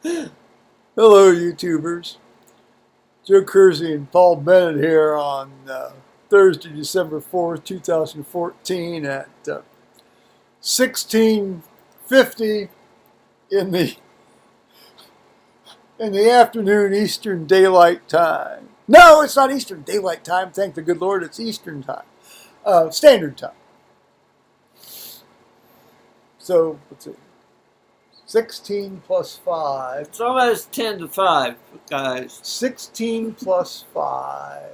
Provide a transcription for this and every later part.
Hello, YouTubers. Joe Kersey and Paul Bennett here on Thursday, December 4th, 2014 at 16:50 in the afternoon Eastern Daylight Time. No, it's not Eastern Daylight Time. Thank the good Lord, it's Eastern Time, Standard Time. So let's see. 16 plus 5. It's almost 10 to 5, guys. 16 plus 5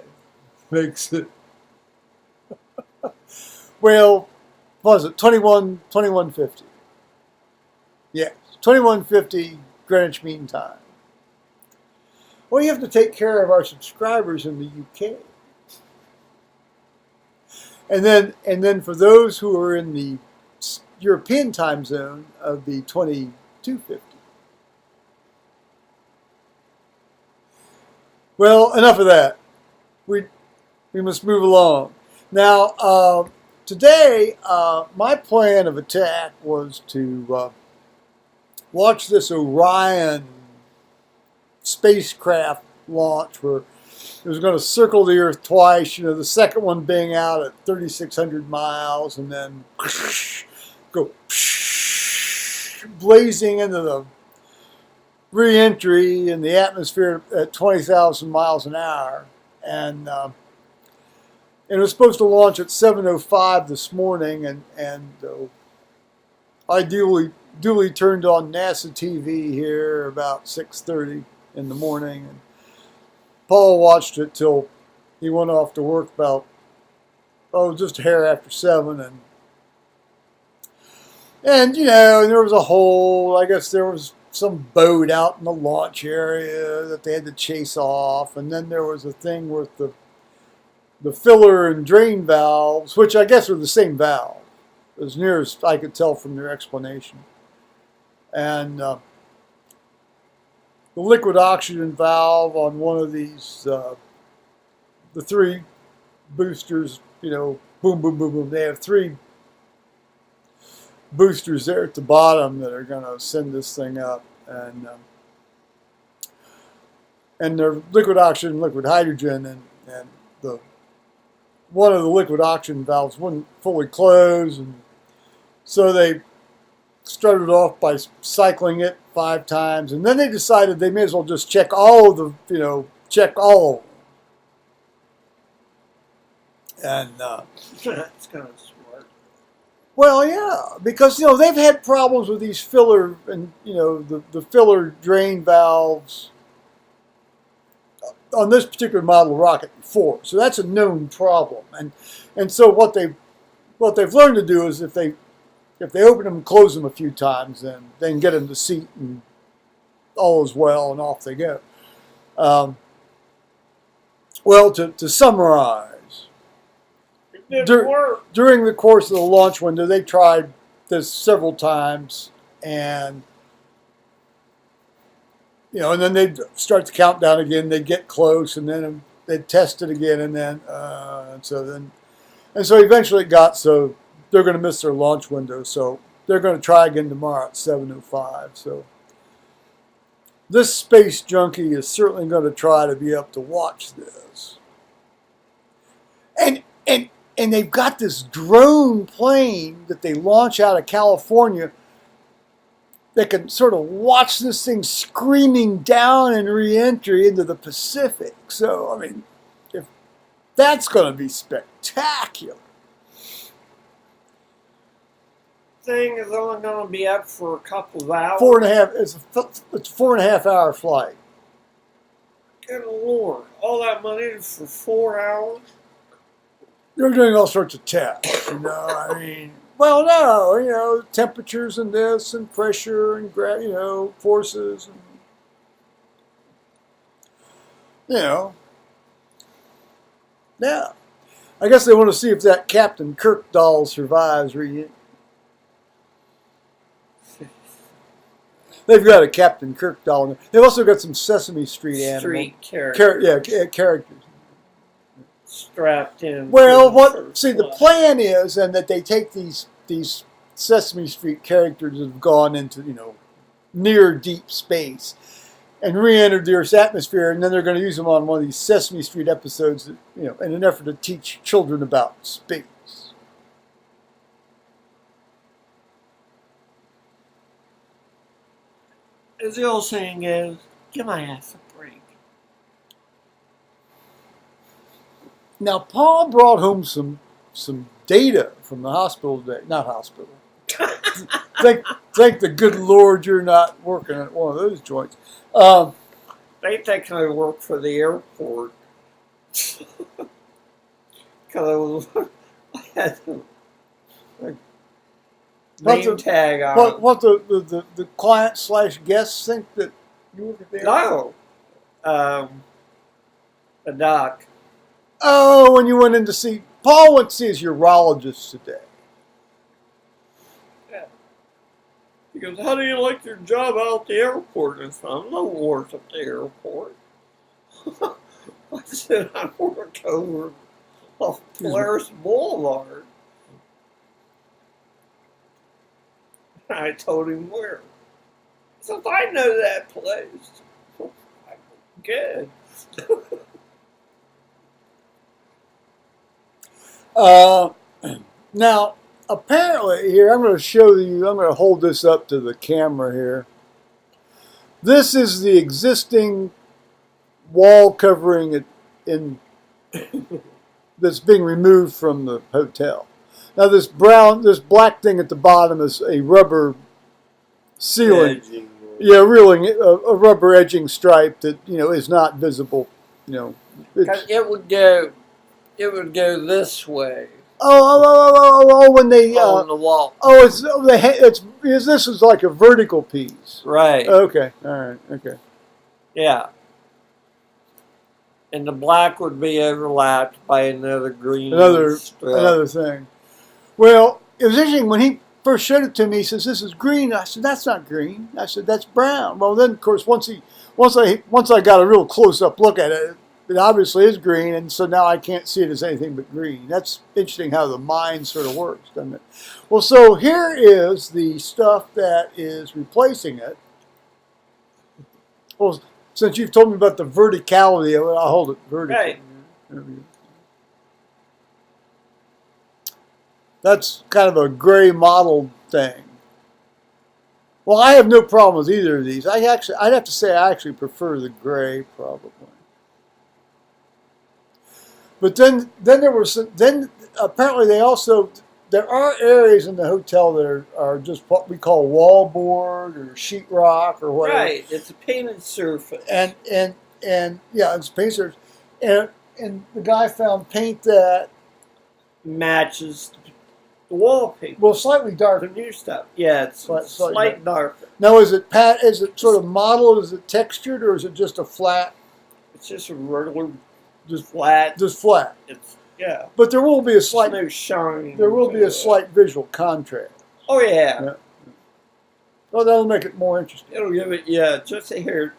makes it, well, what was it, 21:50. Yes, 21:50 Greenwich Mean Time. Well, you have to take care of our subscribers in the UK. And then for those who are in the European time zone of the 22:50. Well, enough of that. We must move along. Now, today, my plan of attack was to watch this Orion spacecraft launch where it was going to circle the Earth twice, you know, the second one being out at 3,600 miles and then go blazing into the re-entry in the atmosphere at 20,000 miles an hour. And it was supposed to launch at 7:05 this morning, and I duly turned on NASA TV here about 6:30 in the morning. And Paul watched it till he went off to work about, just a hair after 7. And you know, there was a hole. I guess there was some boat out in the launch area that they had to chase off. And then there was a thing with the filler and drain valves, which I guess are the same valve, as near as I could tell from their explanation. And the liquid oxygen valve on one of these, the 3 boosters, you know, boom, boom, boom, boom. They have 3 boosters there at the bottom that are going to send this thing up. And they're liquid oxygen, liquid hydrogen, and the one of the liquid oxygen valves wouldn't fully close, and so they started off by cycling it 5 times, and then they decided they may as well just check all of them, you know, check all of them. And That's kind of smart. well, yeah, because you know they've had problems with these filler and you know the filler drain valves on this particular model of rocket before, so that's a known problem. And so what they've learned to do is if they open them and close them a few times, then they can get them to seat and all is well, and off they go. Well, to summarize, It didn't work. during the course of the launch window, they tried this several times, and you know, and then they'd start the countdown again. They'd get close, and then they'd test it again, and then so eventually it got so they're going to miss their launch window. So they're going to try again tomorrow at 7:05. So this space junkie is certainly going to try to be up to watch this. And they've got this drone plane that they launch out of California that can sort of watch this thing screaming down and re-entry into the Pacific. So, I mean, if that's going to be spectacular. Thing is only going to be up for a couple of hours. 4.5. It's a 4.5 hour flight. Good Lord. All that money for 4 hours? They're doing all sorts of tests, you know. I mean, well, no, you know, temperatures and this and pressure and you know, forces and you know. Yeah, I guess they want to see if that Captain Kirk doll survives. They've got a Captain Kirk doll in there. They've also got some Sesame Street animals. Street characters. Characters. Strapped in. Well, the plan is, and that they take these Sesame Street characters that have gone into, you know, near deep space and re-entered the Earth's atmosphere, and then they're going to use them on one of these Sesame Street episodes, that, in an effort to teach children about space. As the old saying is, give my ass a break. Now, Paul brought home some data from the hospital today. Not hospital. Thank the good Lord you're not working at one of those joints. They think I work for the airport. Because I had the name tag on. What the client / guests think that you work at the airport? No. The doc. Oh, when you went in to see, Paul went to see his urologist today. Yeah. He goes, how do you like your job out at the airport? And so, I'm no wars at the airport. I said, I work over off Polaris Boulevard. I told him where. So if I know that place, good. Now, apparently, here, I'm going to show you, I'm going to hold this up to the camera here. This is the existing wall covering that's being removed from the hotel. Now, this black thing at the bottom is a rubber ceiling. Edging. Yeah, really, a rubber edging stripe that, is not visible. It would go this way When they on the wall. This is like a vertical piece. Right. Okay. All right. Okay. Yeah. And the black would be overlapped by another green strip. Another thing. Well, it was interesting when he first showed it to me. He says, "This is green." I said, "That's not green." I said, "That's brown." Well, then of course once I got a real close up look at it, it obviously is green, and so now I can't see it as anything but green. That's interesting how the mind sort of works, doesn't it? Well, so here is the stuff that is replacing it. Well, since you've told me about the verticality of it, I'll hold it vertical. Right. That's kind of a gray mottled thing. Well, I have no problem with either of these. I'd have to say I actually prefer the gray, probably. But then apparently there are areas in the hotel that are just what we call wallboard or sheetrock or whatever. Right, it's a painted surface. And yeah, it's paint surface. And the guy found paint that matches the wallpaper. Well, slightly darker. The new stuff. Yeah, it's slight darker. Now, is it sort of mottled? Is it textured, or is it just a flat? It's just a regular, just flat. Just flat. Yeah. But there will be a slight. There's no shine. There will be a slight visual contrast. Oh yeah. Well, that'll make it more interesting. It'll give it, just a hair,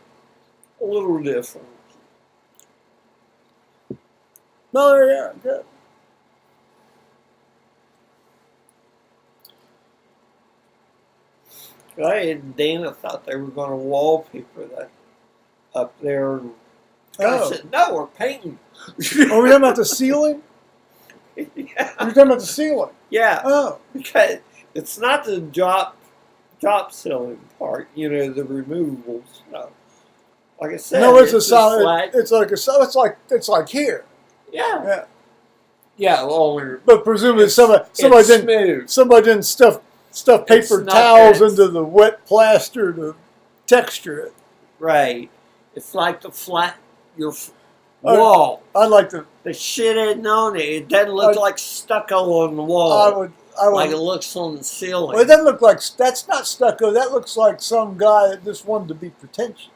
a little different. No, there you are. Good. I and Dana thought they were going to wallpaper that up there. I said, no, we're painting. Are we talking about the ceiling? Yeah. You're talking about the ceiling? Yeah. Oh. Because it's not the drop ceiling part, the removables. No. Like I said, no, it's a solid. It's like here. Yeah. Yeah. Yeah. Well, but presumably somebody didn't stuff paper towels into the wet plaster to texture it. Right. It's like the flat your wall. I'd like to. The shit isn't on it. It doesn't look like stucco on the wall. I would. Like it looks on the ceiling. Well, it doesn't look like that's not stucco. That looks like some guy that just wanted to be pretentious.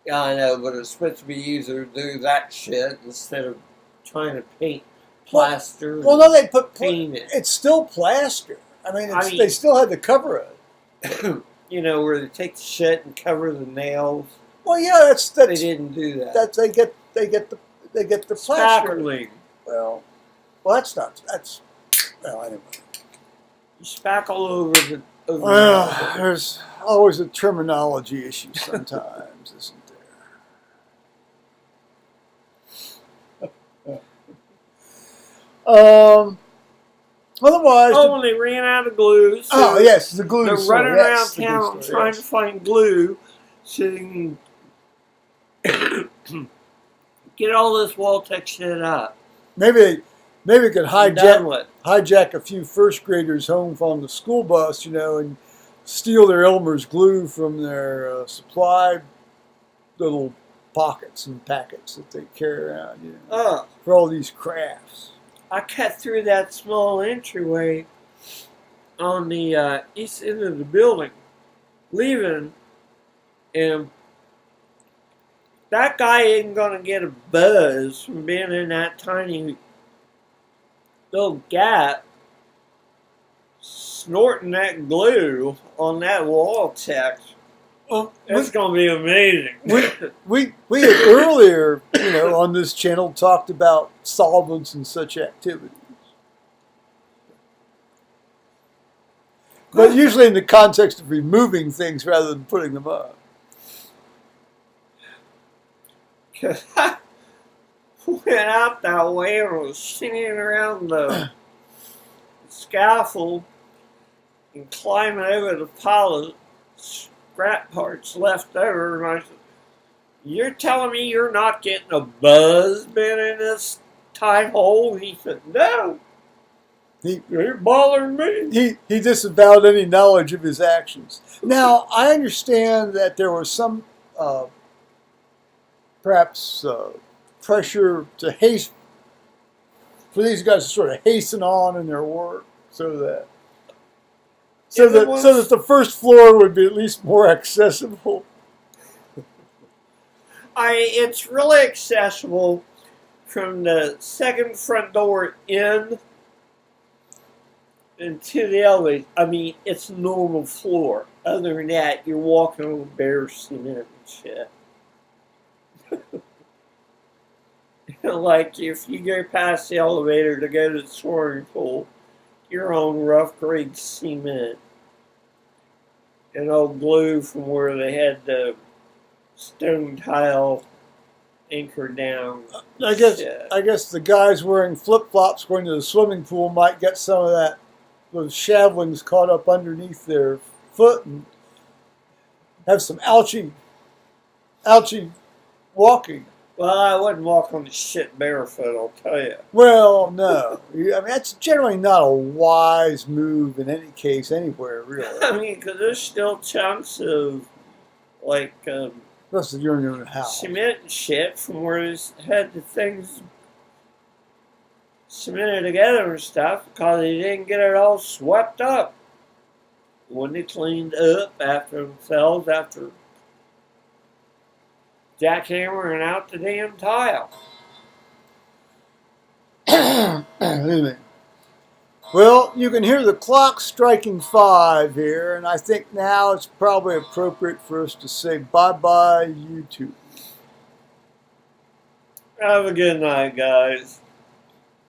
Yeah, I know, but it's supposed to be easier to do that shit instead of trying to paint plaster. Well, no, they paint it. It's still plaster. I mean, they still had to cover it. Where they take the shit and cover the nails. Well, yeah, that's they didn't do that. They get the plaster. Spackling. Well, anyway. You spackle over the. always a terminology issue sometimes, isn't there? Otherwise, Oh, and they ran out of glue. So yes, the glue. they're store, running yes, around the glue town store, trying yes. to find glue so they can get all this Wall-Tech shit up. Maybe we could And done with. hijack a few first graders home from the school bus, and steal their Elmer's glue from their supply little pockets and packets that they carry around, for all these crafts. I cut through that small entryway on the east end of the building, leaving, and that guy ain't gonna get a buzz from being in that tiny little gap, snorting that glue on that Wall-Tech. It's gonna be amazing. We had earlier, on this channel talked about solvents and such activities. But usually in the context of removing things rather than putting them up. Cause I went out that way and was sitting around the scaffold and climbing over the pile of scrap parts left over, and I said, "You're telling me you're not getting a buzz being in this tight hole?" And he said, "No, you're bothering me." He disavowed any knowledge of his actions. Now, I understand that there was some, perhaps, pressure to haste for these guys to sort of hasten on in their work, so that the first floor would be at least more accessible. It's really accessible from the second front door in and to the elevator. I mean, it's a normal floor. Other than that, you're walking on bare cement and shit. Like, if you go past the elevator to go to the swimming pool, you're on rough grade cement and old glue from where they had the stone tile anchored down. I guess the guys wearing flip-flops going to the swimming pool might get some of those shavellings caught up underneath their foot and have some ouchy walking. Well, I wouldn't walk on the shit barefoot, I'll tell you. Well, no. I mean, that's generally not a wise move in any case, anywhere, really. I mean, because there's still chunks of, like, Unless you're in your own house. cement and shit from where they had the things cemented together and stuff because they didn't get it all swept up when they cleaned up after themselves after jackhammering out the damn tile. Well, you can hear the clock striking 5 here, and I think now it's probably appropriate for us to say bye-bye, YouTube. Have a good night, guys.